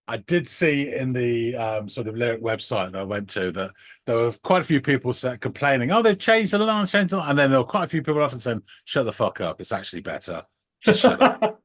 I did see in the sort of lyric website that I went to that there were quite a few people complaining, "Oh, they've changed the line, changed the line," and then there were quite a few people often saying, "Shut the fuck up! It's actually better. Just shut up."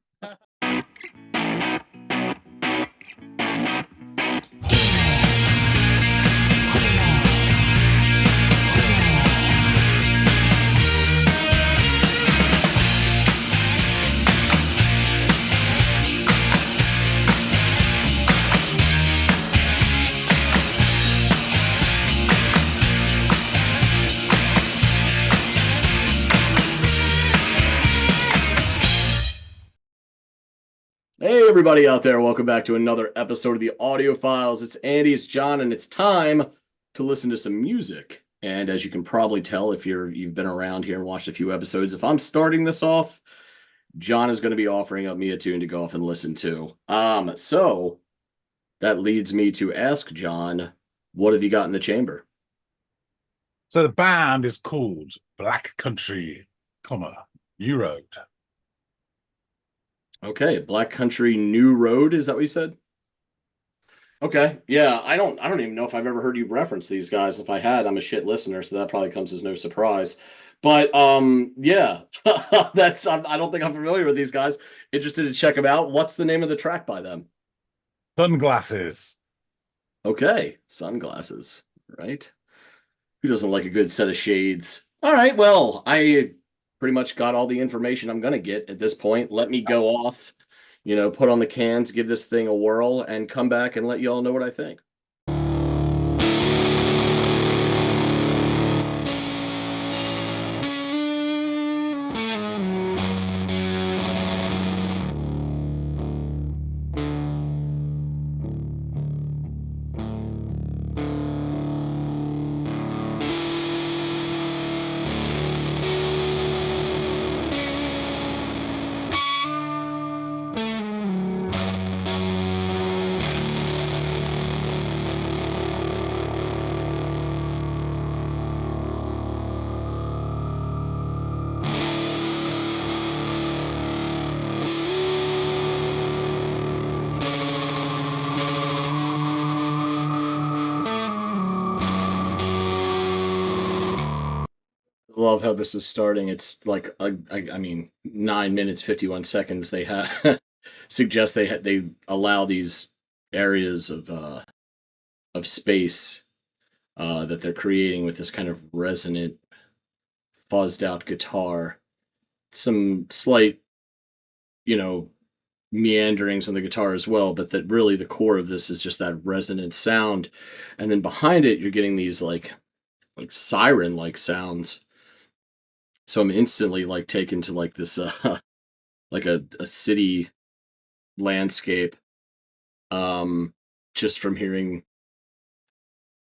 Hey, everybody out there. Welcome back to another episode of the Audiophiles. It's Andy, it's John, and it's time to listen to some music. And as you can probably tell, if you've been around here and watched a few episodes, if I'm starting this off, John is going to be offering up me a tune to go off and listen to. So that leads me to ask John, what have you got in the chamber? So the band is called Black Country, New Road. Okay, Black Country New Road, is that what you said? Okay. Yeah, I don't even know if I've ever heard you reference these guys. If I had, I'm a shit listener, so that probably comes as no surprise. But yeah. I don't think I'm familiar with these guys. Interested to check them out. What's the name of the track by them? Sunglasses. Okay, sunglasses, right? Who doesn't like a good set of shades? All right, well, I pretty much got all the information I'm gonna get at this point. Let me go off, put on the cans, give this thing a whirl, and come back and let you all know what I think. Love how this is starting. It's like I mean 9 minutes 51 seconds. They have suggest they allow these areas of space that they're creating with this kind of resonant, fuzzed out guitar. Some slight, you know, meanderings on the guitar as well, but that really the core of this is just that resonant sound. And then behind it, you're getting these like siren like sounds. So I'm instantly like taken to like this like a city landscape just from hearing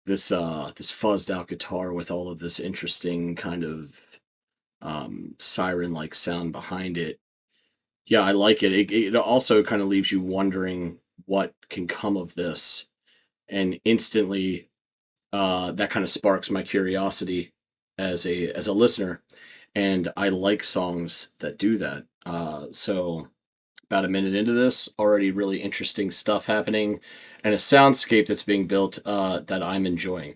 this fuzzed out guitar with all of this interesting kind of siren like sound behind it. Yeah, I like it. It also kind of leaves you wondering what can come of this, and instantly that kind of sparks my curiosity as a listener, and I like songs that do that. So about a minute into this, already really interesting stuff happening, and a soundscape that's being built that I'm enjoying.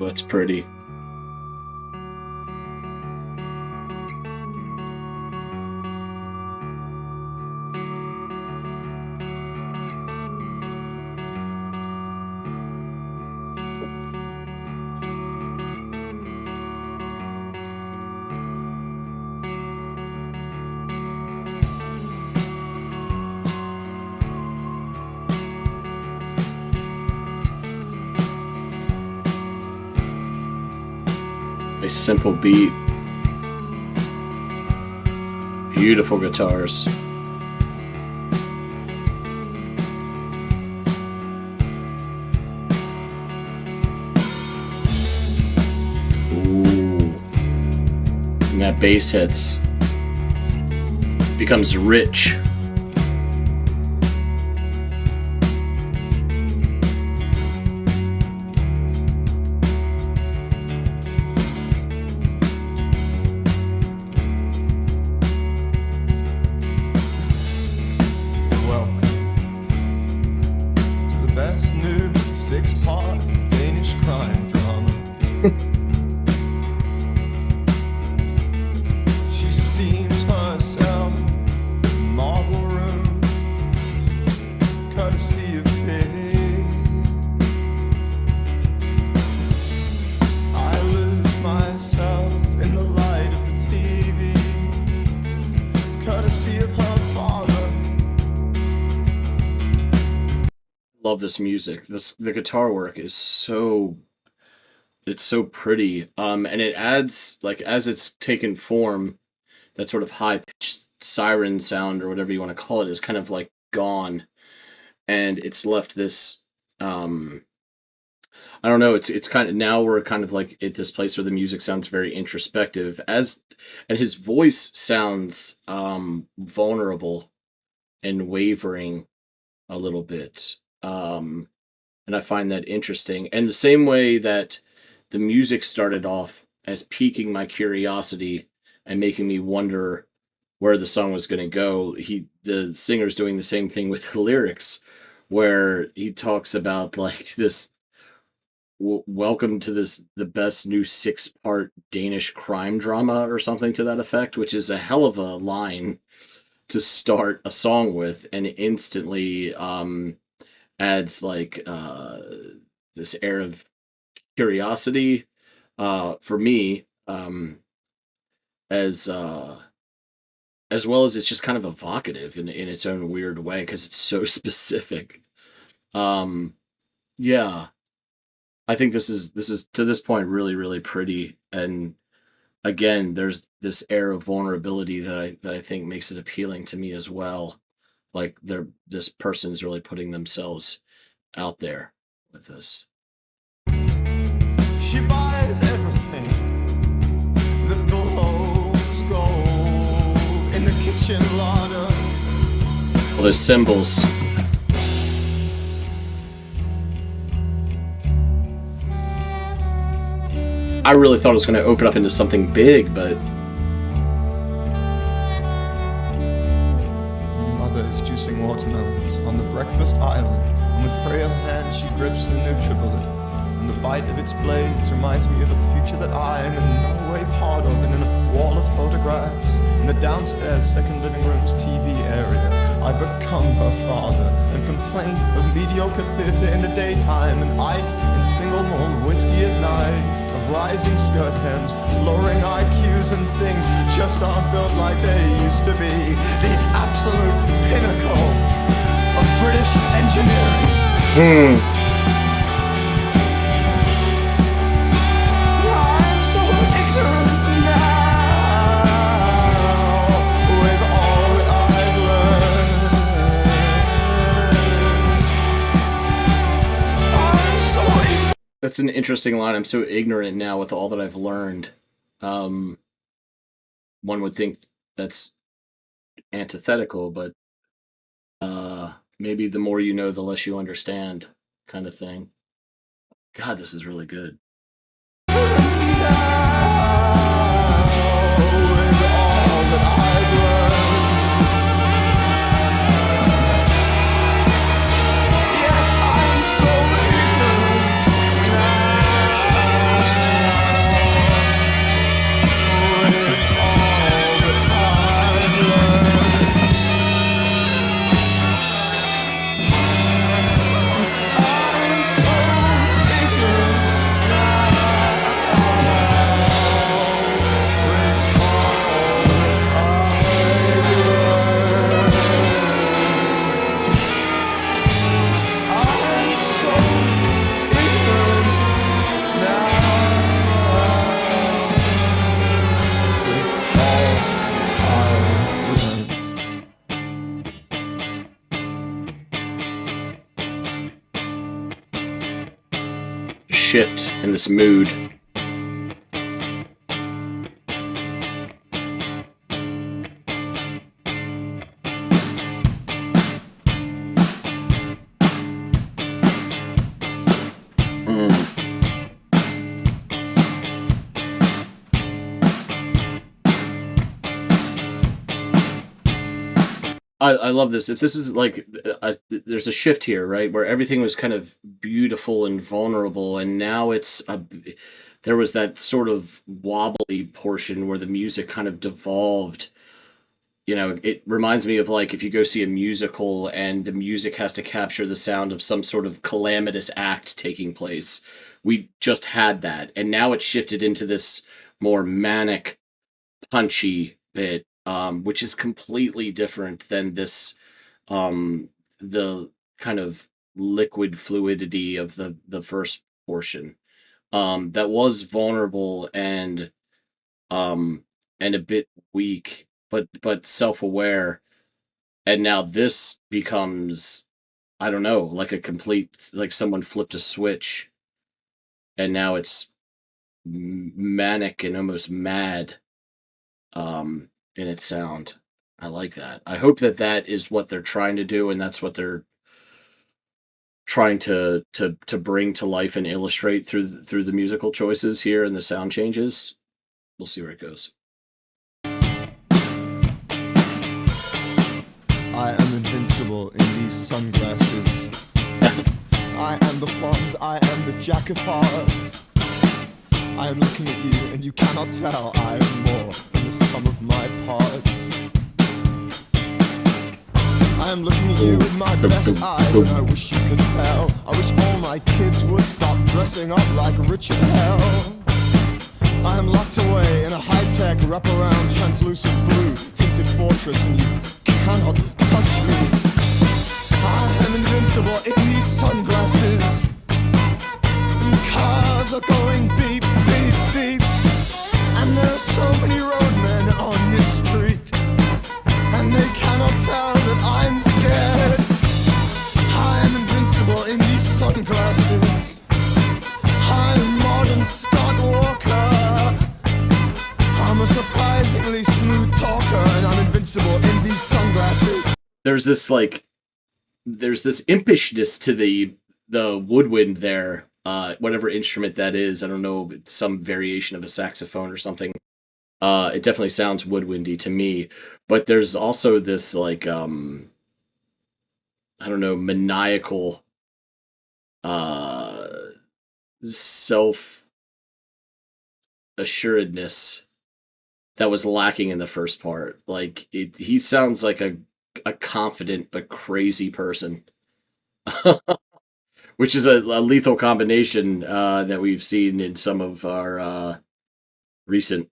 That's pretty. Nice simple beat. Beautiful guitars. Ooh. And that bass hits. Becomes rich. Welcome to the best new 6-part Danish crime drama. She steams herself in marble room, courtesy of pig. I lose myself in the light of the TV, courtesy of her father. Love this music. The guitar work is so pretty. And it adds, like, as it's taken form, that sort of high pitched siren sound or whatever you want to call it is kind of like gone, and it's left this I don't know, it's kind of, now we're kind of like at this place where the music sounds very introspective, and his voice sounds vulnerable and wavering a little bit. And I find that interesting. And the same way that the music started off as piquing my curiosity and making me wonder where the song was going to go, the singer's doing the same thing with the lyrics, where he talks about like this welcome to the best new 6-part Danish crime drama or something to that effect, which is a hell of a line to start a song with, and instantly adds like this air of curiosity for me, as well as it's just kind of evocative in its own weird way because it's so specific. Yeah, I think this is to this point really, really pretty, and again, there's this air of vulnerability that I think makes it appealing to me as well. Like this person's really putting themselves out there with this. She buys everything that glows gold in the kitchen larder. Well, those symbols. I really thought it was going to open up into something big, but Mother is juicing watermelons on the breakfast island, and with frail hands she grips the Nutribullet, and the bite of its blades reminds me of a future that I am in no way part of, and in a wall of photographs in the downstairs second living room's TV area I become her father and complain of mediocre theater in the daytime and ice and single malt whiskey at night, of rising skirt hems, lowering IQs, and things just aren't built like they used to be. The absolute pinnacle of British engineering. I'm so ignorant now with all that I've learned. I'm so ignorant. that's an interesting line. I'm so ignorant now with all that I've learned. One would think that's antithetical, but maybe the more you know, the less you understand, kind of thing. God, this is really good. shift in this mood. I love this. If this is like, there's a shift here, right, where everything was kind of beautiful and vulnerable, and now there was that sort of wobbly portion where the music kind of devolved. You know, it reminds me of like if you go see a musical and the music has to capture the sound of some sort of calamitous act taking place. We just had that, and now it's shifted into this more manic, punchy bit, which is completely different than this, the kind of liquid fluidity of the first portion, that was vulnerable and a bit weak, but self-aware. And now this becomes, I don't know, like a complete, like someone flipped a switch, and now it's manic and almost mad, in its sound. I like that. I hope that that is what they're trying to do, and that's what they're trying to bring to life and illustrate through the musical choices here and the sound changes. We'll see where it goes. I am invincible in these sunglasses. I am the Fonz, I am the Jack of Hearts. I am looking at you and you cannot tell I am more than the sum of my parts. I am looking at you with my best eyes and I wish you could tell. I wish all my kids would stop dressing up like Richard Hell. I am locked away in a high-tech wraparound translucent blue tinted fortress and you cannot touch me. I am invincible in these sunglasses. And cars are going beep, beep, beep. And there are so many roadmen on this street. And they cannot tell that I'm scared. I am invincible in these sunglasses. I'm modern Scott Walker. I'm a surprisingly smooth talker, and I'm invincible in these sunglasses. There's this impishness to the woodwind there, whatever instrument that is. I don't know, some variation of a saxophone or something. It definitely sounds woodwindy to me, but there's also this like I don't know, maniacal self assuredness that was lacking in the first part. Like he sounds like a confident but crazy person, which is a lethal combination that we've seen in some of our recent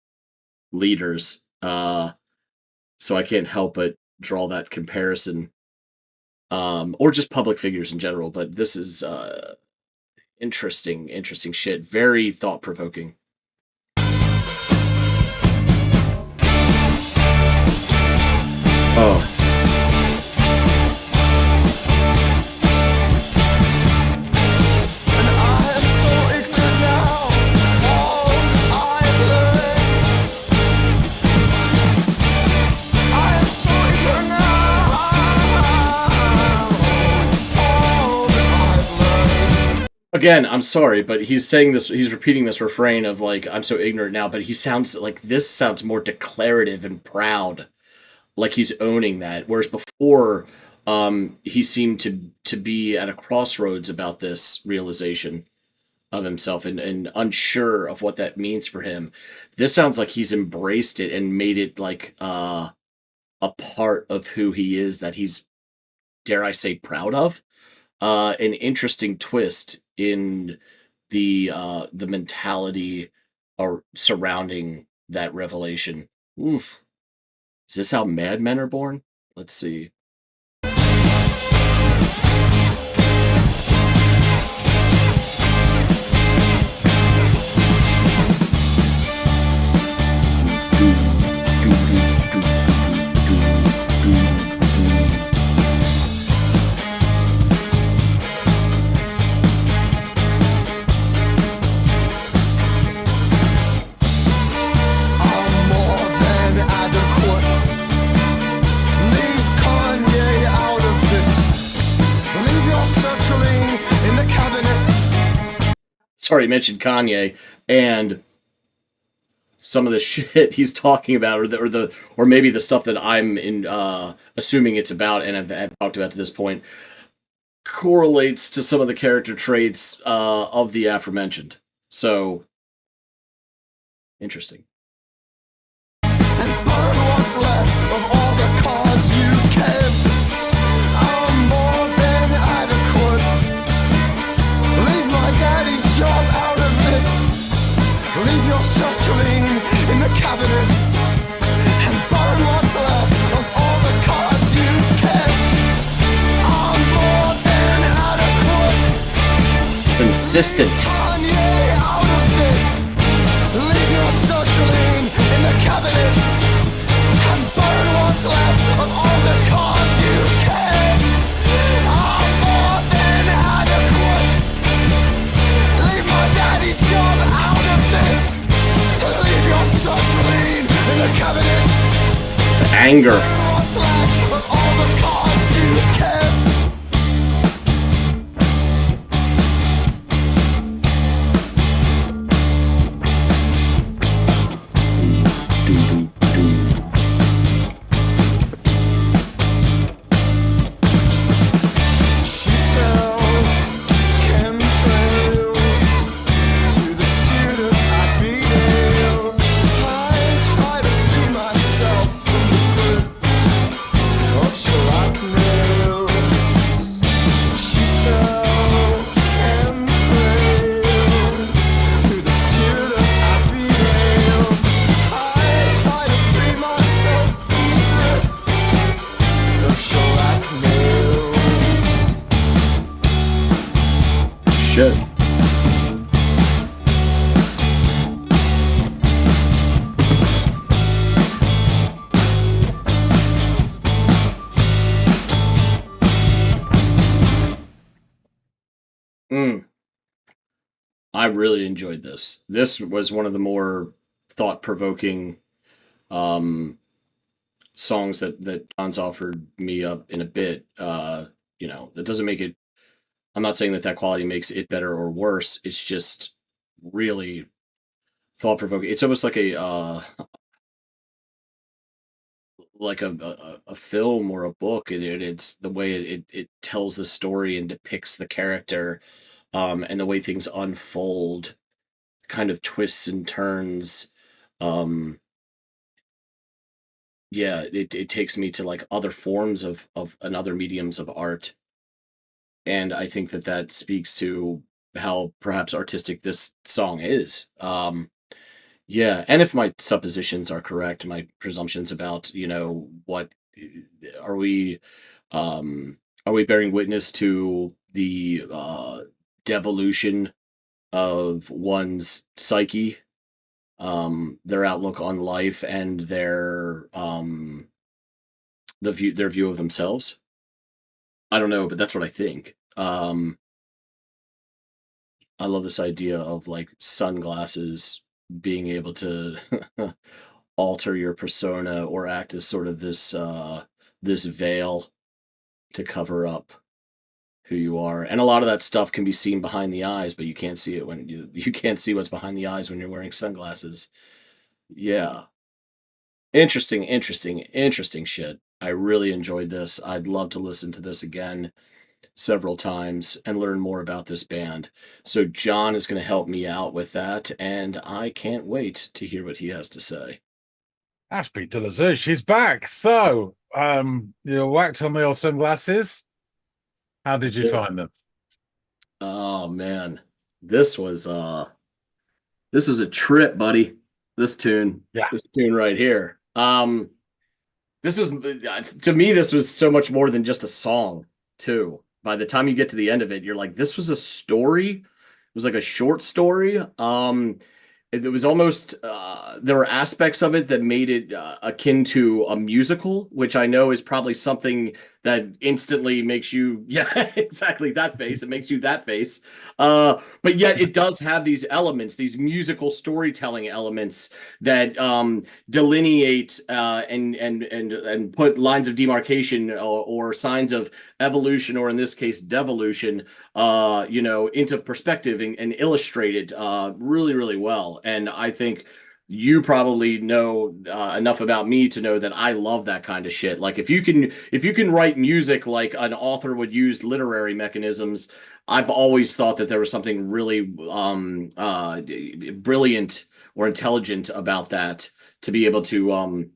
leaders. So I can't help but draw that comparison, or just public figures in general. But this is interesting shit. Very thought provoking. Oh. And I am so ignorant now, all I've learned. I am so ignorant now, all that I've learned. Again, I'm sorry, but he's saying this, he's repeating this refrain of like, I'm so ignorant now, but he sounds like, this sounds more declarative and proud. Like he's owning that, whereas before, he seemed to be at a crossroads about this realization of himself and unsure of what that means for him. This sounds like he's embraced it and made it like a part of who he is, that he's, dare I say, proud of. An interesting twist in the mentality surrounding that revelation. Oof. Is this how madmen are born? Let's see. sorry, mentioned Kanye and some of the shit he's talking about, or maybe the stuff that I'm assuming it's about and have talked about to this point, correlates to some of the character traits of the aforementioned. So interesting. And burn what's left of all the cards you kept. I'm more than adequate. Leave my daddy's job out of this. Leave your sertraline in the cabinet. And burn what's left of all the cards you kept. I'm more than adequate. It's insistent. Kanye out of this. Leave your sertraline in the cabinet. And burn what's left of all the cards you kept. I'm more than adequate. Leave my daddy's job out of this. Leave your sertraline in the cabinet. It's anger. Burn what's left of all the cards you kept. She sells chemtrails to the students at B-Dales. I try to free myself from the grip of shrapnel. She sells chemtrails to the students at B-Dales. I try to free myself from the grip of shrapnel. Shit. I really enjoyed this. This was one of the more thought-provoking songs that John's offered me up in a bit. That doesn't make it. I'm not saying that quality makes it better or worse. It's just really thought-provoking. It's almost like a film or a book, and it's the way it tells the story and depicts the character, and the way things unfold, kind of twists and turns. Yeah, it takes me to like other forms of and other mediums of art, and I think that speaks to how perhaps artistic this song is. Yeah, and if my suppositions are correct, my presumptions about what are we are we bearing witness to the devolution of one's psyche, their outlook on life, and their view of themselves. I don't know, but that's what I think. I love this idea of like sunglasses being able to alter your persona or act as sort of this veil to cover up who you are. And a lot of that stuff can be seen behind the eyes, but you can't see it when you can't see what's behind the eyes when you're wearing sunglasses. Yeah. Interesting shit. I really enjoyed this. I'd love to listen to this again several times and learn more about this band. So John is going to help me out with that, and I can't wait to hear what he has to say. Ashby Delazoo, she's back. So, you whacked on the old sunglasses. How did you find them? Oh man, this was a trip, buddy. This tune right here. This was to me, this was so much more than just a song, too. By the time you get to the end of it, you're like, this was a story. It was like a short story. It was almost there were aspects of it that made it akin to a musical, which I know is probably something that instantly makes you, yeah, exactly that face. It makes you that face. But yet it does have these elements, these musical storytelling elements that delineate and put lines of demarcation or signs of evolution, or in this case, devolution, into perspective and illustrate it really, really well. And I think you probably know enough about me to know that I love that kind of shit. Like if you can write music like an author would use literary mechanisms, I've always thought that there was something really brilliant or intelligent about that, to be able to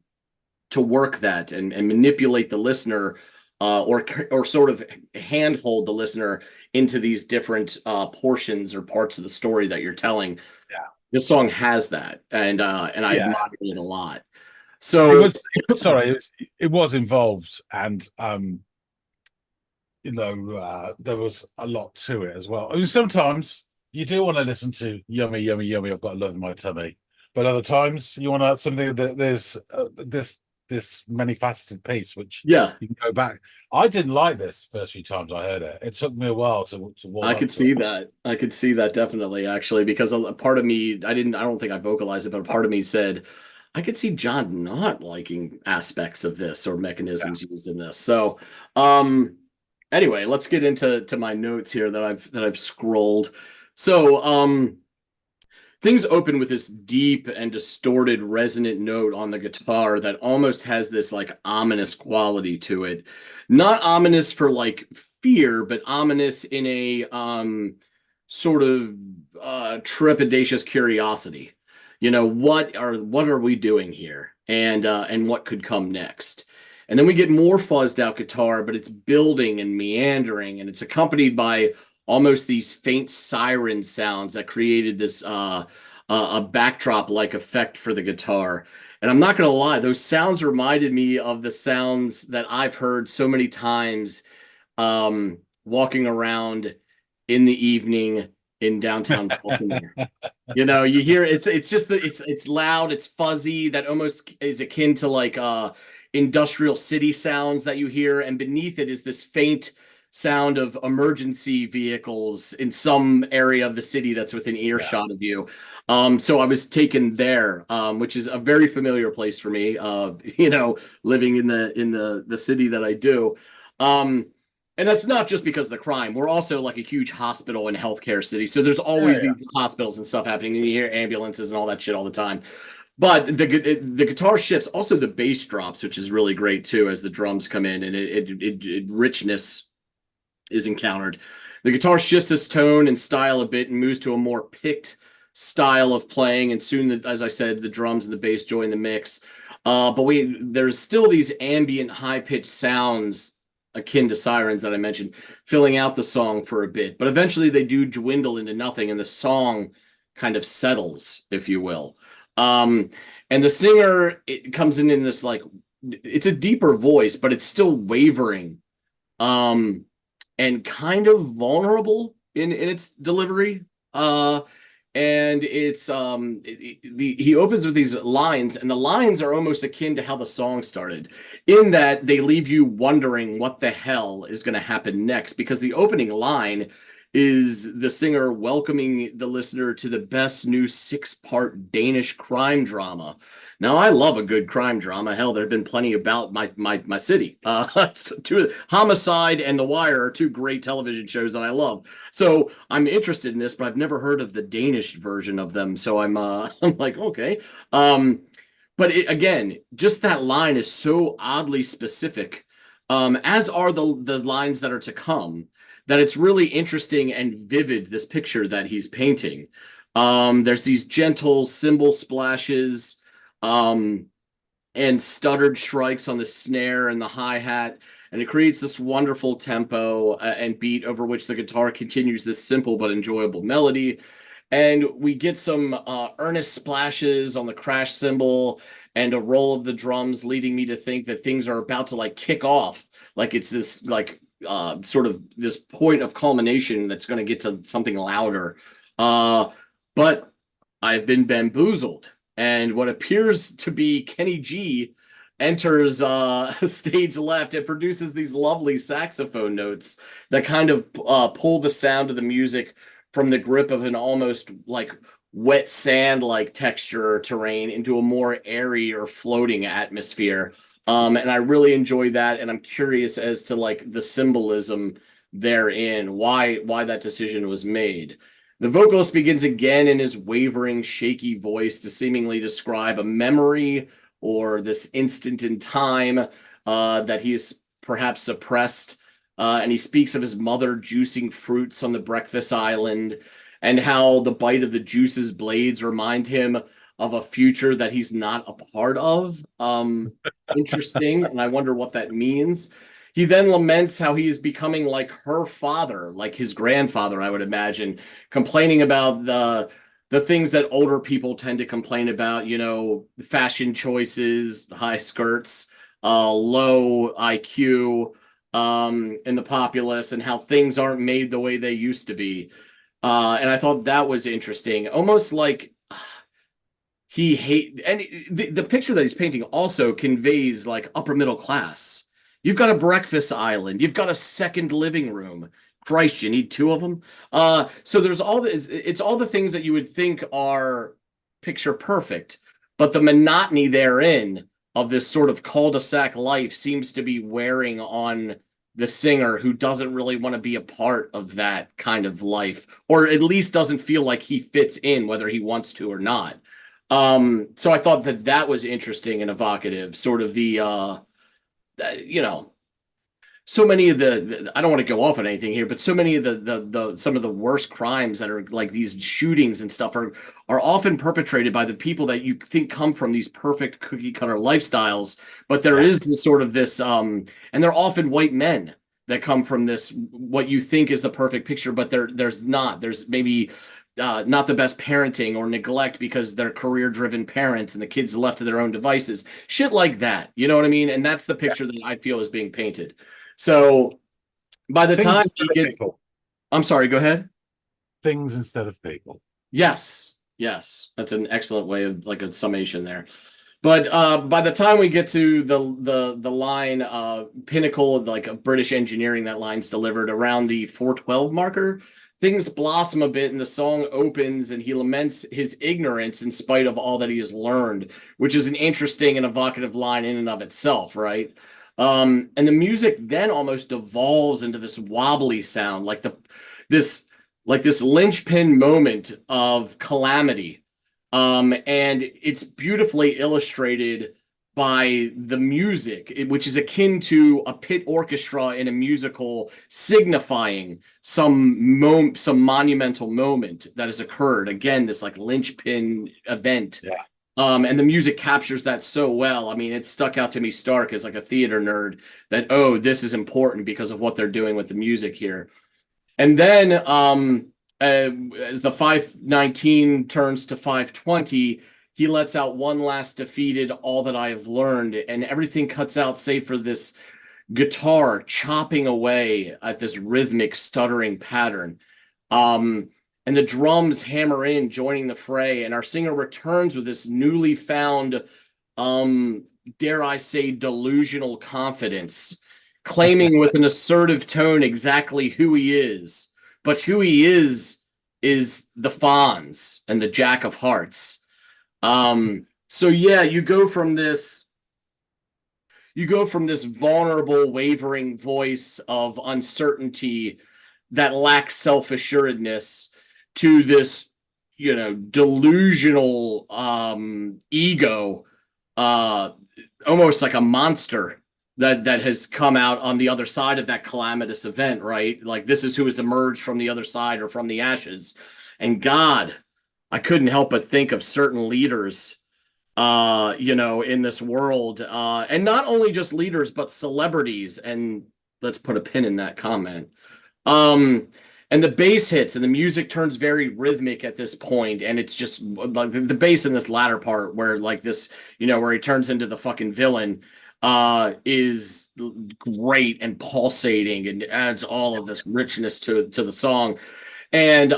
work that and manipulate the listener, or sort of handhold the listener into these different portions or parts of the story that you're telling. Yeah. This song has that, and I Yeah. admire it a lot. It So was sorry, it was involved, and there was a lot to it as well. I mean, sometimes you do want to listen to "Yummy, Yummy, Yummy, I've got love in my tummy," but other times you want something that there's this many faceted piece, which yeah, you can go back. I didn't like this first few times I heard it. It took me a while to warm I up could to see it. that. I could see that definitely, actually, because a part of me, I don't think I vocalized it, but a part of me said, I could see John not liking aspects of this or mechanisms used in this. So, anyway, let's get into my notes here that I've scrolled. So, things open with this deep and distorted resonant note on the guitar that almost has this like ominous quality to it. Not ominous for like fear, but ominous in a sort of trepidatious curiosity. What are we doing here? And what could come next? And then we get more fuzzed out guitar, but it's building and meandering, and it's accompanied by almost these faint siren sounds that created this a backdrop like effect for the guitar. And I'm not going to lie, those sounds reminded me of the sounds that I've heard so many times walking around in the evening in downtown Baltimore. You hear it's just that it's loud, it's fuzzy, that almost is akin to like industrial city sounds that you hear, and beneath it is this faint sound of emergency vehicles in some area of the city that's within Yeah. earshot of you. So I was taken there, which is a very familiar place for me, living in the city that I do. Um, and that's not just because of the crime. We're also like a huge hospital and healthcare city. So there's always Yeah. these hospitals and stuff happening. And you hear ambulances and all that shit all the time. But the guitar shifts, also the bass drops, which is really great too, as the drums come in, and richness is encountered. The guitar shifts its tone and style a bit and moves to a more picked style of playing. And soon, as I said, the drums and the bass join the mix. But there's still these ambient, high-pitched sounds akin to sirens that I mentioned, filling out the song for a bit. But eventually they do dwindle into nothing, and the song kind of settles, if you will. And the singer, it comes in this like, it's a deeper voice, but it's still wavering, and kind of vulnerable in its delivery. And it's he opens with these lines, and the lines are almost akin to how the song started, in that they leave you wondering what the hell is going to happen next, because the opening line is the singer welcoming the listener to the best new 6-part Danish crime drama. Now, I love a good crime drama. Hell, there have been plenty about my city. Homicide and The Wire are two great television shows that I love. So I'm interested in this, but I've never heard of the Danish version of them. So I'm I'm like, okay. But again, just that line is so oddly specific, as are the lines that are to come, that it's really interesting and vivid, this picture that he's painting. There's these gentle cymbal splashes, um, and stuttered strikes on the snare and the hi-hat, and it creates this wonderful tempo and beat over which the guitar continues this simple but enjoyable melody. And we get some earnest splashes on the crash cymbal and a roll of the drums, leading me to think that things are about to like kick off, like it's this like sort of this point of culmination that's going to get to something louder. But I've been bamboozled, and what appears to be Kenny G enters stage left and produces these lovely saxophone notes that kind of pull the sound of the music from the grip of an almost like wet sand like texture or terrain into a more airy or floating atmosphere. And I really enjoy that, and I'm curious as to like the symbolism therein, why that decision was made. The vocalist begins again in his wavering, shaky voice to seemingly describe a memory or this instant in time that he's perhaps suppressed. And he speaks of his mother juicing fruits on the breakfast island and how the bite of the juice's blades remind him of a future that he's not a part of. Interesting. And I wonder what that means. He then laments how he is becoming like her father, like his grandfather, I would imagine, complaining about the things that older people tend to complain about, you know, fashion choices, high skirts, low IQ in the populace, and how things aren't made the way they used to be. And I thought that was interesting, almost like he hate, and the picture that he's painting also conveys like upper middle class. You've got a breakfast island, you've got a second living room. Christ, you need two of them. So there's all this, it's all the things that you would think are picture perfect, but the monotony therein of this sort of cul-de-sac life seems to be wearing on the singer, who doesn't really want to be a part of that kind of life, or at least doesn't feel like he fits in, whether he wants to or not. So I thought that that was interesting and evocative, sort of you know, so many of I don't want to go off on anything here, but so many of the some of the worst crimes that are like these shootings and stuff are often perpetrated by the people that you think come from these perfect cookie cutter lifestyles. But there is this sort of this, and they're often white men that come from this, what you think is the perfect picture, but there's not. There's maybe not the best parenting or neglect because they're career-driven parents and the kids are left to their own devices. Shit like that. You know what I mean? And that's the picture that I feel is being painted. So by the time he gets, I'm sorry, go ahead. Things instead of people. Yes, yes, that's an excellent way of like a summation there. But by the time we get to the line pinnacle of like a British engineering, that line's delivered around the 412 marker, things blossom a bit and the song opens and he laments his ignorance in spite of all that he has learned, which is an interesting and evocative line in and of itself, right? And the music then almost devolves into this wobbly sound, like this linchpin moment of calamity. And it's beautifully illustrated by the music, which is akin to a pit orchestra in a musical, signifying some monumental moment that has occurred. Again, this like linchpin event. Yeah. And the music captures that so well. I mean, it stuck out to me stark as like a theater nerd that, oh, this is important because of what they're doing with the music here. And then as the 519 turns to 520, he lets out one last defeated, all that I have learned, and everything cuts out save for this guitar chopping away at this rhythmic stuttering pattern. And the drums hammer in, joining the fray, and our singer returns with this newly found, dare I say, delusional confidence, claiming with an assertive tone exactly who he is. But who he is the Fonz and the Jack of Hearts. So yeah, you go from this vulnerable, wavering voice of uncertainty that lacks self-assuredness to this, you know, delusional ego, almost like a monster that has come out on the other side of that calamitous event, right? Like this is who has emerged from the other side or from the ashes. And God, I couldn't help but think of certain leaders you know, in this world, and not only just leaders but celebrities, and let's put a pin in that comment. And the bass hits and the music turns very rhythmic at this point, and it's just like the bass in this latter part where like this, you know, where he turns into the fucking villain is great and pulsating and adds all of this richness to the song. And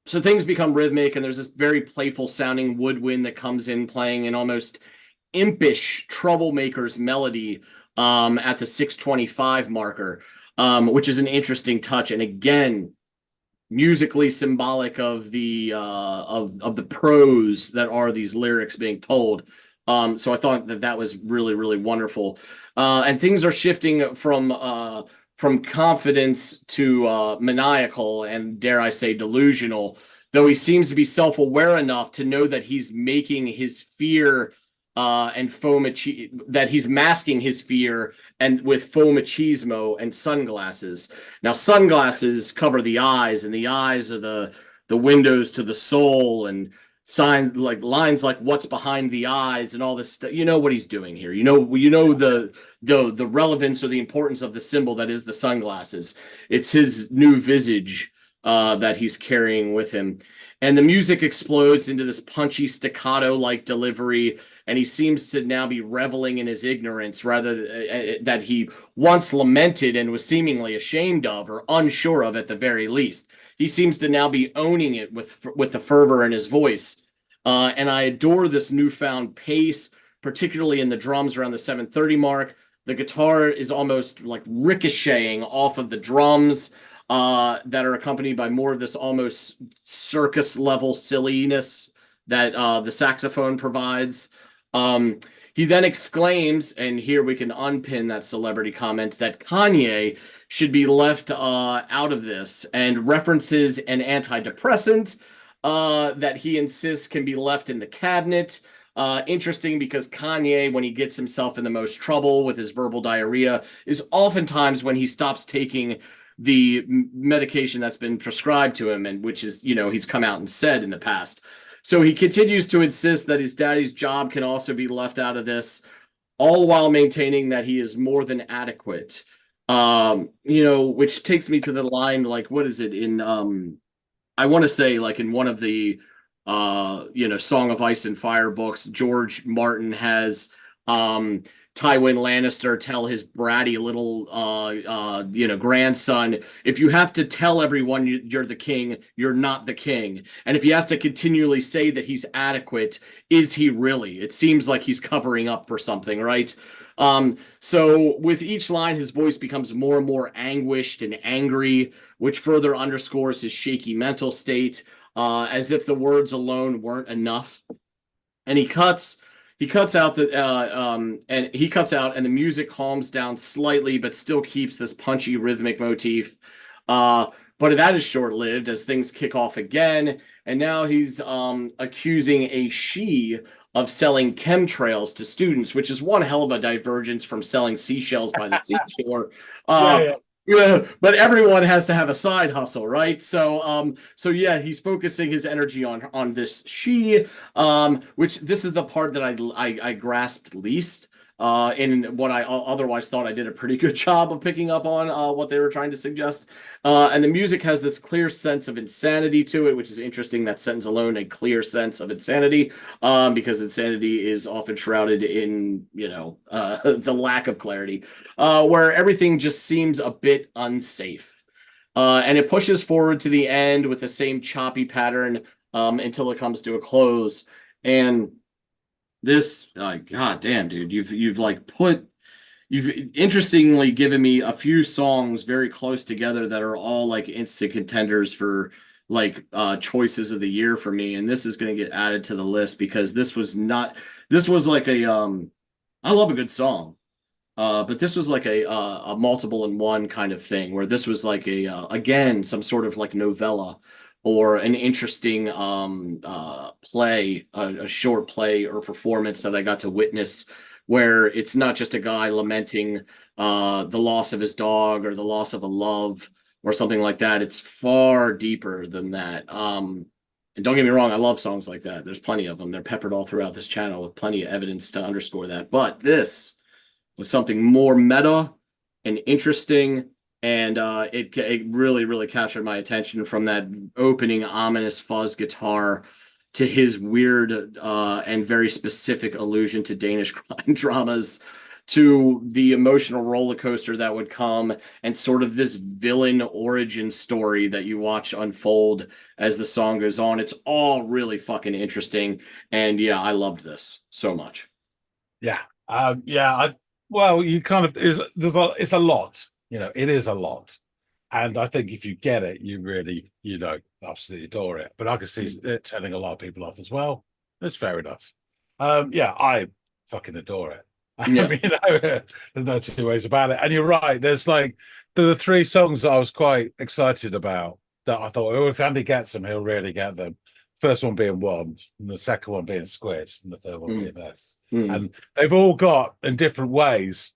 so things become rhythmic, and there's this very playful sounding woodwind that comes in playing an almost impish Troublemakers melody at the 6:25 marker, which is an interesting touch. And again, musically symbolic of the prose that are these lyrics being told. So I thought that was really, really wonderful. And things are shifting from confidence to maniacal and, dare I say, delusional, though he seems to be self-aware enough to know that he's making his fear and that he's masking his fear and with faux machismo and sunglasses. Now, sunglasses cover the eyes, and the eyes are the windows to the soul, and sign like lines like "what's behind the eyes" and all this stuff. You know what he's doing here. You know the relevance or the importance of the symbol that is the sunglasses. It's his new visage that he's carrying with him. And the music explodes into this punchy staccato-like delivery, and he seems to now be reveling in his ignorance, rather that he once lamented and was seemingly ashamed of, or unsure of at the very least. He seems to now be owning it with the fervor in his voice. And I adore this newfound pace, particularly in the drums around the 7:30 mark. The guitar is almost like ricocheting off of the drums that are accompanied by more of this almost circus level silliness that the saxophone provides. He then exclaims, and here we can unpin that celebrity comment, that Kanye should be left out of this, and references an antidepressant that he insists can be left in the cabinet. Interesting, because Kanye, when he gets himself in the most trouble with his verbal diarrhea, is oftentimes when he stops taking the medication that's been prescribed to him, and which is, he's come out and said in the past. So he continues to insist that his daddy's job can also be left out of this, all while maintaining that he is more than adequate. Which takes me to the line, like, what is it in I want to say, like, in one of the Song of Ice and Fire books, George Martin has Tywin Lannister tell his bratty little grandson, if you have to tell everyone you're the king, you're not the king. And if he has to continually say that he's adequate, is he really? It seems like he's covering up for something, right? So with each line, his voice becomes more and more anguished and angry, which further underscores his shaky mental state, as if the words alone weren't enough. And he cuts out, and the music calms down slightly, but still keeps this punchy rhythmic motif. But that is short-lived, as things kick off again, and now he's accusing a she of selling chemtrails to students, which is one hell of a divergence from selling seashells by the seashore. But everyone has to have a side hustle, right? So yeah, he's focusing his energy on this she, which this is the part that I grasped least. In what I otherwise thought I did a pretty good job of picking up on what they were trying to suggest. And the music has this clear sense of insanity to it, which is interesting. That sentence alone, a clear sense of insanity, because insanity is often shrouded in, the lack of clarity, where everything just seems a bit unsafe. And it pushes forward to the end with the same choppy pattern until it comes to a close. And this, god damn, dude, you've interestingly given me a few songs very close together that are all like instant contenders for like choices of the year for me, and this is going to get added to the list because this was like a I love a good song, but this was like a multiple in one kind of thing, where this was like again some sort of like novella or an interesting play, a short play or performance that I got to witness, where it's not just a guy lamenting the loss of his dog or the loss of a love or something like that. It's far deeper than that. And don't get me wrong, I love songs like that. There's plenty of them. They're peppered all throughout this channel with plenty of evidence to underscore that. But this was something more meta and interesting. And it really, really captured my attention, from that opening ominous fuzz guitar to his weird and very specific allusion to Danish crime dramas, to the emotional roller coaster that would come, and sort of this villain origin story that you watch unfold as the song goes on. It's all really fucking interesting. And yeah, I loved this so much. Yeah. Yeah. Well, you kind of it's a lot. It is a lot, and I think if you get it, you really, absolutely adore it. But I can see it turning a lot of people off as well. That's fair enough. Yeah, I fucking adore it. I Yeah. mean, there's no two ways about it. And you're right. There are three songs that I was quite excited about that I thought, oh, if Andy gets them, he'll really get them. First one being Wand, and the second one being Squid, and the third one being this. Mm. And they've all got, in different ways,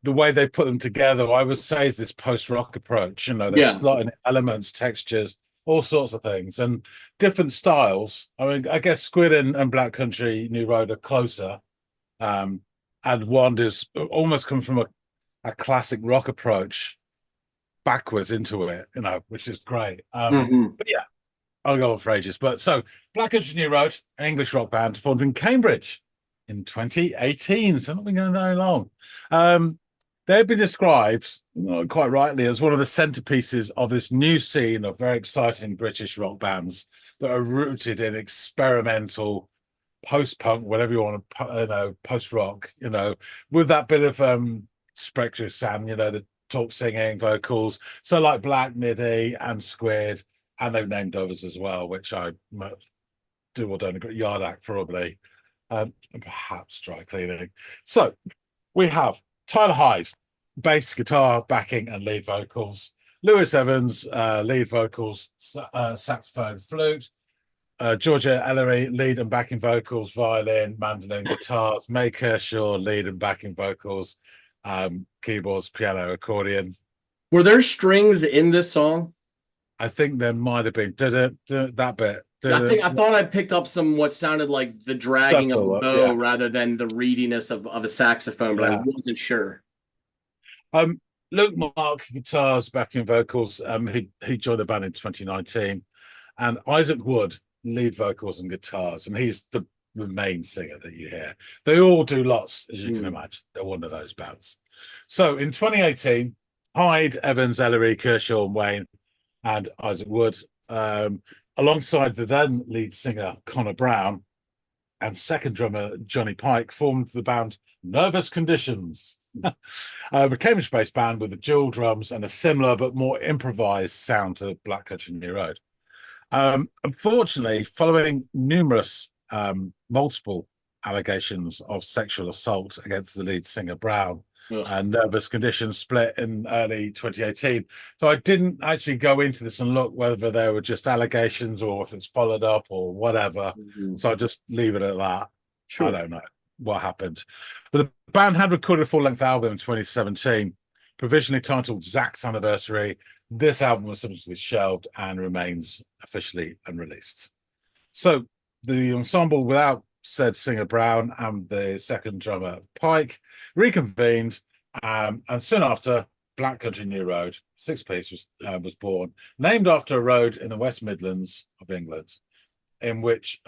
the way they put them together, I would say, is this post-rock approach. They're Yeah. slotting elements, textures, all sorts of things, and different styles. I mean, I guess Squid and Black Country New Road are closer, and Wand is almost come from a classic rock approach backwards into it, which is great. But yeah, I'll go on for ages. But so, Black Country New Road, an English rock band formed in Cambridge in 2018, so not been going very long. They've been described, quite rightly, as one of the centerpieces of this new scene of very exciting British rock bands that are rooted in experimental post-punk, whatever you want to, post-rock, with that bit of spectre sound, the talk singing vocals. So like Black Midi and Squid, and they've named others as well, which I do or don't agree. Yard Act, probably, and perhaps Dry Cleaning. So we have Tyler Hyde, bass, guitar, backing, and lead vocals. Lewis Evans, lead vocals, saxophone, flute. Georgia Ellery, lead and backing vocals, violin, mandolin, guitars. May Kershaw, lead and backing vocals, keyboards, piano, accordion. Were there strings in this song? I think there might have been that bit. I thought I picked up some what sounded like the dragging Subtle, of a bow yeah. rather than the reediness of a saxophone, but I wasn't sure. Luke Mark, guitars, backing vocals. He joined the band in 2019, and Isaac Wood, lead vocals and guitars, and he's the main singer that you hear. They all do lots, as you can imagine. They're one of those bands. So in 2018, Hyde, Evans, Ellery, Kershaw, and Wayne, and Isaac Wood, alongside the then lead singer Connor Brown and second drummer Johnny Pike, formed the band Nervous Conditions. A Cambridge-based band with the dual drums and a similar but more improvised sound to Black Country New Road. Unfortunately, following numerous multiple allegations of sexual assault against the lead singer Brown, and Nervous Conditions split in early 2018. So I didn't actually go into this and look whether they were just allegations or if it's followed up or whatever. So I just leave it at that. Sure. I don't know what happened. But the band had recorded a full-length album in 2017, provisionally titled Zach's Anniversary. This album was subsequently shelved and remains officially unreleased. So the ensemble, without said singer Brown and the second drummer Pike, reconvened, and soon after, Black Country New Road, six-piece, was born, named after a road in the West Midlands of England, in which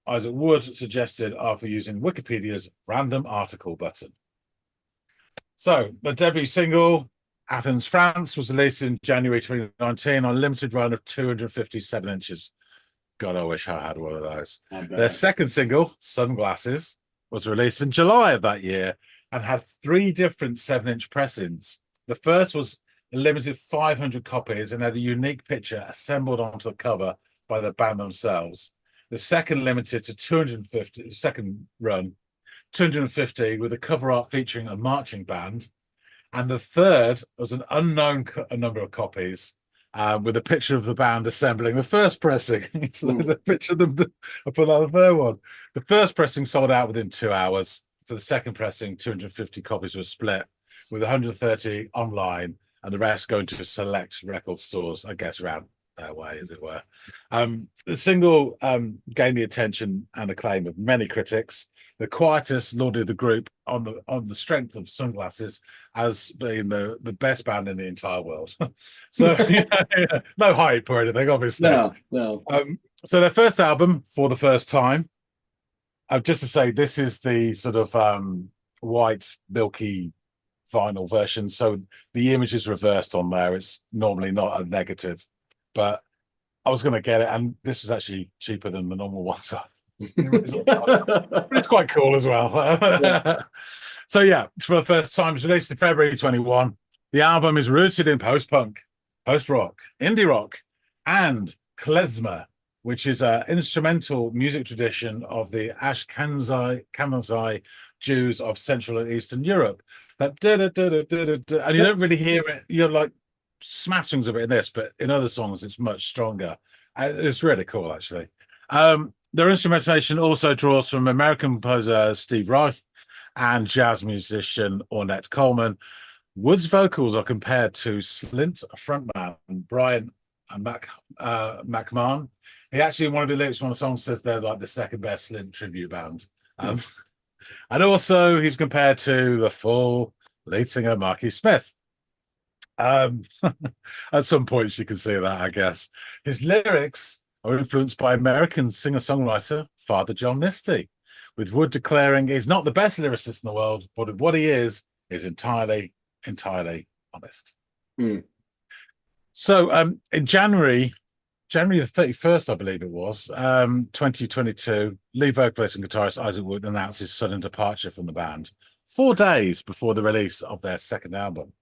Isaac Wood suggested after using Wikipedia's random article button. So the debut single, Athens, France, was released in January 2019 on a limited run of 257 inches. God, I wish I had one of those. Their second single, Sunglasses, was released in July of that year and had 3 different 7-inch pressings. The first was a limited 500 copies and had a unique picture assembled onto the cover by the band themselves. The second limited to 250, second run, 250 with a cover art featuring a marching band. And the third was an unknown number of copies with a picture of the band assembling the first pressing. So the picture of them, I put out the third one. The first pressing sold out within 2 hours. For the second pressing, 250 copies were split, with 130 online and the rest going to select record stores, I guess, around their way, as it were. The single gained the attention and acclaim of many critics. The Quietest lauded the group on the strength of Sunglasses as being the best band in the entire world. So no hype or anything, obviously. No. So their first album, For the First Time, just to say, this is the sort of white, milky vinyl version. So the image is reversed on there. It's normally not a negative, but I was going to get it, and this was actually cheaper than the normal one. So But it's quite cool as well. Yeah. So yeah, for the first time, it's released in February 21. The album is rooted in post-punk, post-rock, indie rock, and klezmer, which is an instrumental music tradition of the Ashkenazi Jews of Central and Eastern Europe. That and you don't really hear it. You're like smatterings of it in this, but in other songs, it's much stronger. It's really cool, actually. Their instrumentation also draws from American composer Steve Reich and jazz musician Ornette Coleman. Wood's vocals are compared to Slint frontman Brian McMahon. He actually, in one of the lyrics, one of the songs says they're like the second best Slint tribute band. And also, he's compared to the full lead singer Marky Smith. At some points, you can see that, I guess. His lyrics are influenced by American singer-songwriter Father John Misty, with Wood declaring he's not the best lyricist in the world, but what he is entirely honest. So in January the 31st, I believe it was, 2022, lead vocalist and guitarist Isaac Wood announced his sudden departure from the band 4 days before the release of their second album,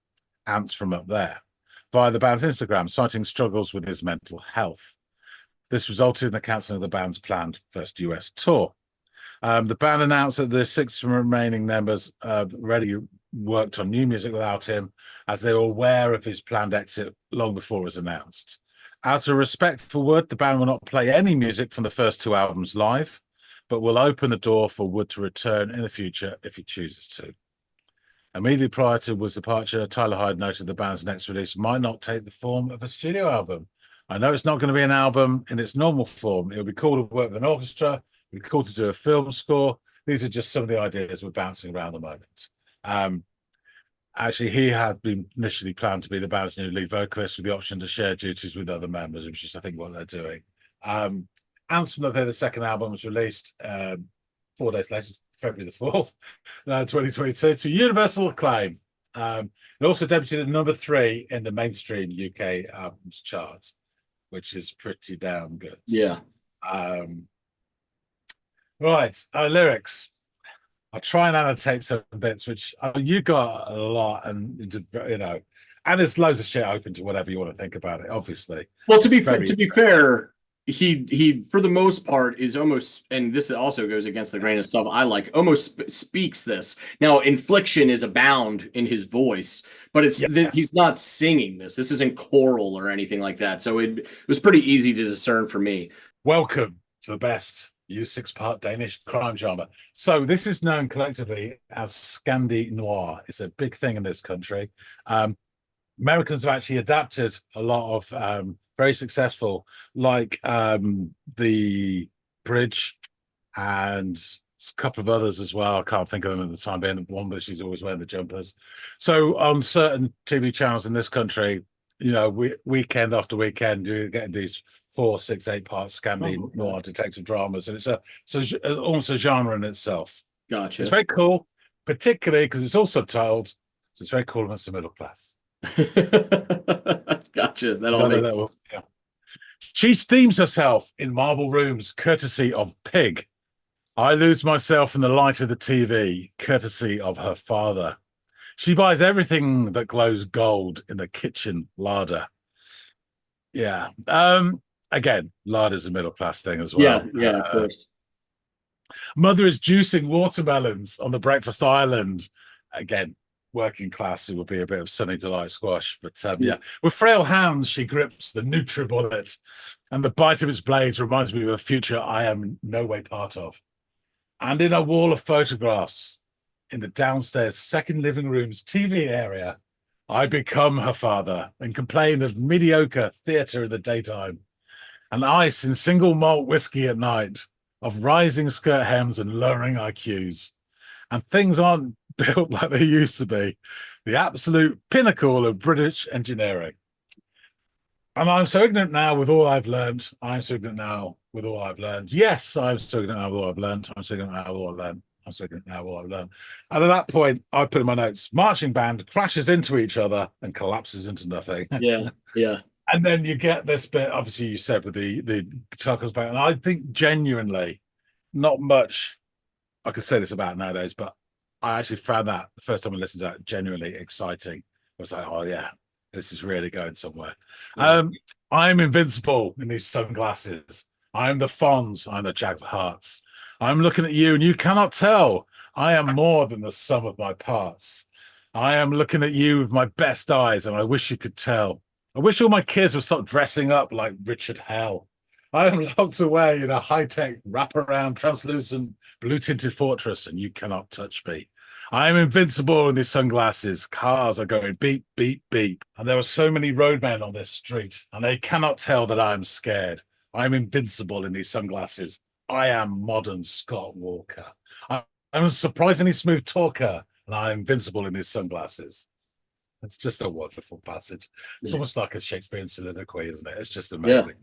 Ants from Up There, via the band's Instagram, citing struggles with his mental health. This resulted in the cancelling of the band's planned first US tour. The band announced that the 6 remaining members already worked on new music without him, as they were aware of his planned exit long before it was announced. Out of respect for Wood, the band will not play any music from the first 2 albums live, but will open the door for Wood to return in the future if he chooses to. Immediately prior to Wood's departure, Tyler Hyde noted the band's next release might not take the form of a studio album. I know it's not going to be an album in its normal form. It would be cool to work with an orchestra. It would be cool to do a film score. These are just some of the ideas we're bouncing around at the moment. Actually, he had been initially planned to be the band's new lead vocalist with the option to share duties with other members, which is, I think, what they're doing. Ants from Up There, the second album, was released 4 days later, February the 4th, 2022, to universal acclaim. It also debuted at number 3 in the mainstream UK albums chart, which is pretty damn good. Yeah. Right, lyrics. I'll try and annotate some bits, which you got a lot, and and there's loads of shit open to whatever you want to think about it. Obviously, well, to be fair, he for the most part is almost, and this also goes against the grain of stuff I like, almost speaks this. Now, inflection is abound in his voice, but he's not singing this. This isn't choral or anything like that. So it was pretty easy to discern for me. Welcome to the best U6-part Danish crime drama. So this is known collectively as Scandi Noir. It's a big thing in this country. Americans have actually adapted a lot of very successful, like The Bridge and a couple of others as well. I can't think of them at the time being. The one where she's always wearing the jumpers. So on certain TV channels in this country, weekend after weekend, you're getting these 4, 6, 8-part Scandi Noir detective dramas, and it's almost a genre in itself. Gotcha. It's very cool, particularly because it's all subtitled, so it's very cool amongst the middle class. Gotcha. Yeah. She steams herself in marble rooms, courtesy of Pig. I lose myself in the light of the TV, courtesy of her father. She buys everything that glows gold in the kitchen larder. Yeah. Again, larder's a middle class thing as well. Yeah, of course. Mother is juicing watermelons on the breakfast island. Again, working class, it would be a bit of Sunny Delight squash. But yeah, with frail hands, she grips the NutriBullet, and the bite of its blades reminds me of a future I am no way part of. And in a wall of photographs in the downstairs second living room's TV area, I become her father and complain of mediocre theatre in the daytime, and ice in single malt whiskey at night, of rising skirt hems and lowering IQs. And things aren't built like they used to be. The absolute pinnacle of British engineering. And I'm so ignorant now with all I've learned. I'm so ignorant now with all I've learned. Yes, I'm so ignorant now with all I've learned. I'm so ignorant now with all I've learned. I'm so ignorant now with all I've learned. And at that point, I put in my notes, marching band crashes into each other and collapses into nothing. Yeah. And then you get this bit, obviously you said with the guitar comes back. And I think genuinely, not much I could say this about nowadays, but I actually found that the first time I listened to that genuinely exciting. I was like, oh yeah, this is really going somewhere. Yeah. I'm invincible in these sunglasses. I'm the Fonz. I'm the Jack of Hearts. I'm looking at you, and you cannot tell. I am more than the sum of my parts. I am looking at you with my best eyes, and I wish you could tell. I wish all my kids would stop dressing up like Richard Hell. I am locked away in a high-tech, wraparound, translucent, blue-tinted fortress, and you cannot touch me. I am invincible in these sunglasses. Cars are going beep, beep, beep. And there are so many roadmen on this street, and they cannot tell that I am scared. I am invincible in these sunglasses. I am modern Scott Walker. I'm a surprisingly smooth talker, and I am invincible in these sunglasses. It's just a wonderful passage. It's almost like a Shakespearean soliloquy, isn't it? It's just amazing.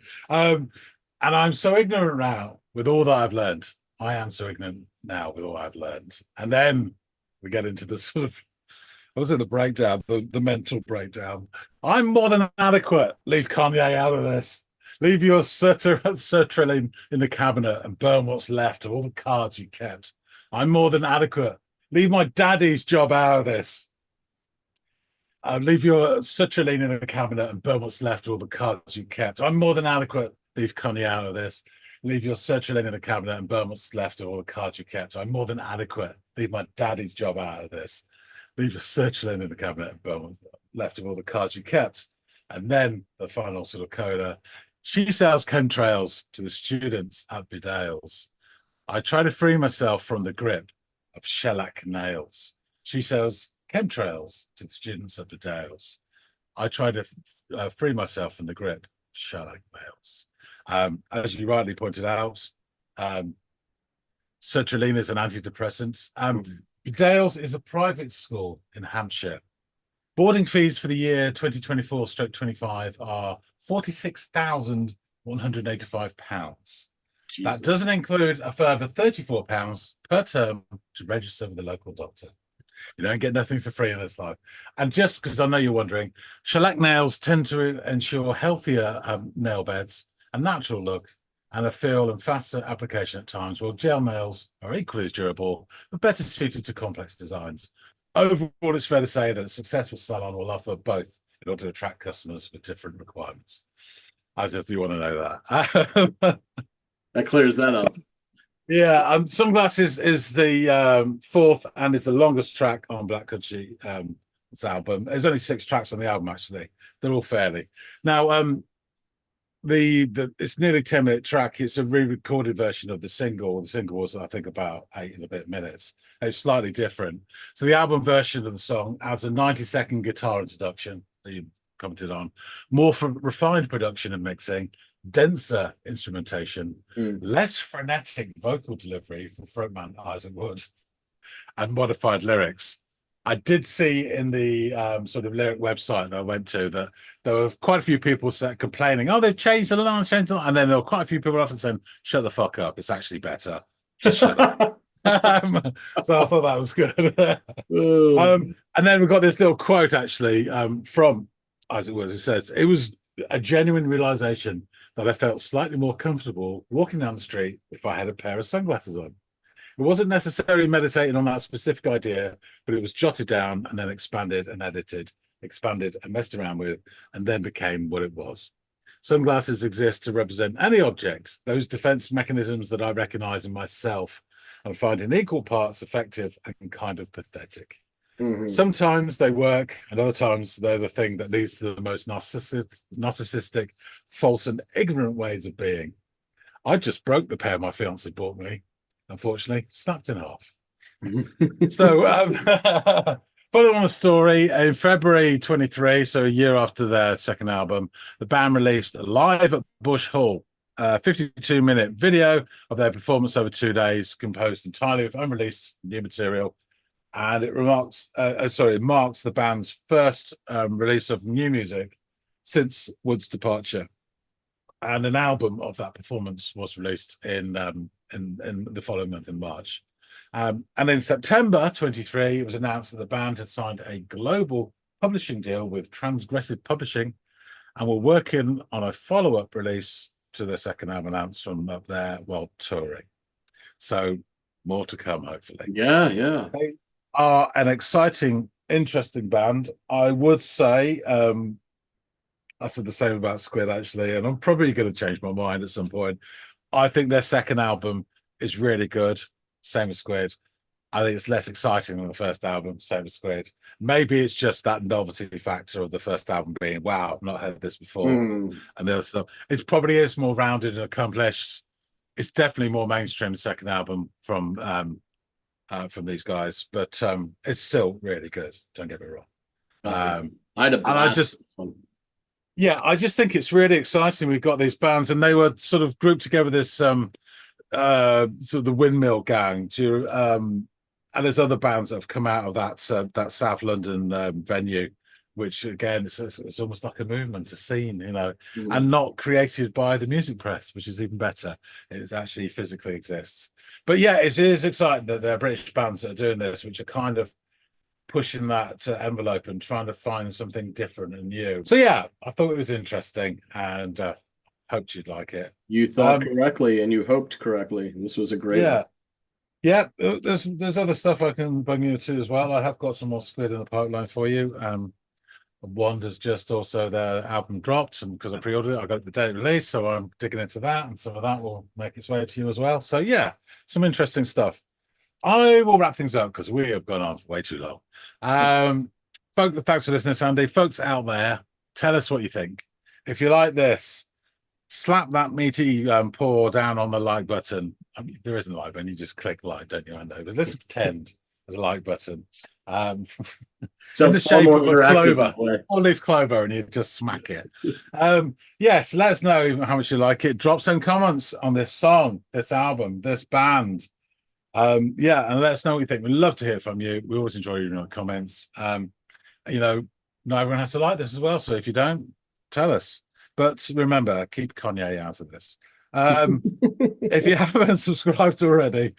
And I'm so ignorant now with all that I've learned. I am so ignorant now with all I've learned. And then we get into the sort of, what was it, the breakdown, the mental breakdown. I'm more than adequate. Leave Kanye out of this. Leave your sertraline in the cabinet and burn what's left of all the cards you kept. I'm more than adequate. Leave my daddy's job out of this. Leave your sertraline in the cabinet and burn what's left of all the cards you kept. I'm more than adequate. Leave Kanye out of this. Leave your sertraline in the cabinet and burn what's left of all the cards you kept. I'm more than adequate. Leave my daddy's job out of this. Leave your sertraline in the cabinet and burn what's left of all the cards you kept. And then the final sort of coda. She sells chemtrails to the students at Bedales. I try to free myself from the grip of shellac nails. She sells chemtrails to the students at Bedales. I try to free myself from the grip of shellac nails. As you rightly pointed out, sertraline is an antidepressant. Bedales is a private school in Hampshire. Boarding fees for the year 2024/25 are £46,185. That doesn't include a further £34 per term to register with the local doctor. You don't get nothing for free in this life. And just because I know you're wondering, shellac nails tend to ensure healthier nail beds, a natural look, and a feel and faster application at times, while gel nails are equally as durable, but better suited to complex designs. Overall, it's fair to say that a successful salon will offer both in order to attract customers with different requirements. I don't know if you want to know that. That clears that up. Yeah, Sunglasses is the fourth and is the longest track on Black Country album. There's only 6 tracks on the album, actually. They're all fairly. Now, it's nearly 10-minute track. It's a re-recorded version of the single. The single was, I think, about 8 and a bit minutes. It's slightly different. So the album version of the song adds a 90-second guitar introduction that you commented on, more refined production and mixing, denser instrumentation, less frenetic vocal delivery from frontman Isaac Wood, and modified lyrics. I did see in the sort of lyric website that I went to that there were quite a few people complaining, oh, they've changed the line, and then there were quite a few people often saying, shut the fuck up, it's actually better. Just shut up. So I thought that was good. And then we've got this little quote, actually, from Isaac Wood, who says, it was a genuine realization that I felt slightly more comfortable walking down the street if I had a pair of sunglasses on. It wasn't necessarily meditating on that specific idea, but it was jotted down and then expanded and edited, expanded and messed around with, and then became what it was. Sunglasses exist to represent any object, those defense mechanisms that I recognize in myself and find in equal parts effective and kind of pathetic. Sometimes they work, and other times they're the thing that leads to the most narcissistic, false and ignorant ways of being. I just broke the pair my fiance bought me. Unfortunately, snapped in half. So, following on the story, in February 23, so a year after their second album, the band released Live at Bush Hall, a 52-minute video of their performance over 2 days, composed entirely of unreleased new material. And it marks the band's first release of new music since Wood's departure. And an album of that performance was released in the following month, in March. And in September 23, it was announced that the band had signed a global publishing deal with Transgressive Publishing and were working on a follow-up release to their second album announced from up there while touring. So more to come, hopefully. Yeah. They are an exciting, interesting band. I would say, I said the same about Squid, actually, and I'm probably going to change my mind at some point. I think their second album is really good. Same as Squid. I think it's less exciting than the first album. Same as Squid. Maybe it's just that novelty factor of the first album being, wow, I've not heard this before. Mm. And the other stuff. It probably is more rounded and accomplished. It's definitely more mainstream, the second album from these guys, but it's still really good. Don't get me wrong. I had a blast. I just think it's really exciting. We've got these bands, and they were sort of grouped together this sort of the Windmill Gang. And there's other bands that have come out of that South London venue, which again, it's almost like a movement, a scene, and not created by the music press, which is even better. It actually physically exists. But yeah, it is exciting that there are British bands that are doing this, which are kind of pushing that envelope and trying to find something different and new. So yeah, I thought it was interesting, and hoped you'd like it. You thought correctly, and you hoped correctly. This was a great one. Yeah, there's other stuff I can bring you to as well. I have got some more Squid in the pipeline for you. Wanda's just also their album dropped, and because I pre-ordered it, I got the date release, so I'm digging into that, and some of that will make its way to you as well. So yeah, some interesting stuff. I will wrap things up because we have gone on for way too long. Folks, thanks for listening, Sandy. Folks out there, tell us what you think. If you like this, slap that meaty paw down on the like button. I mean, there isn't a like button, you just click like, don't you? I know, but let's pretend there's a like button. So in the shape of a clover, or olive clover, and you just smack it. Yes, let us know how much you like it. Drop some comments on this song, this album, this band. And let us know what you think. We'd love to hear from you. We always enjoy your comments. Not everyone has to like this as well, so if you don't, tell us. But remember, keep Kanye out of this. If you haven't subscribed already,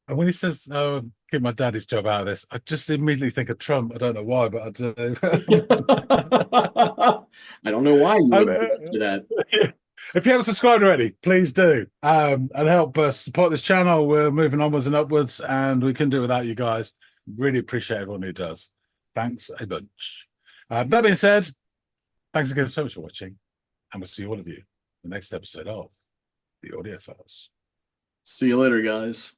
and when he says, "Oh, keep my daddy's job out of this," I just immediately think of Trump. I don't know why, but I do. I don't know why you would do that. If you haven't subscribed already, please do, and help us support this channel. We're moving onwards and upwards, and we couldn't do it without you guys. Really appreciate everyone who does. Thanks a bunch. That being said, thanks again so much for watching, and we'll see all of you in the next episode of the Audiophiles. See you later, guys.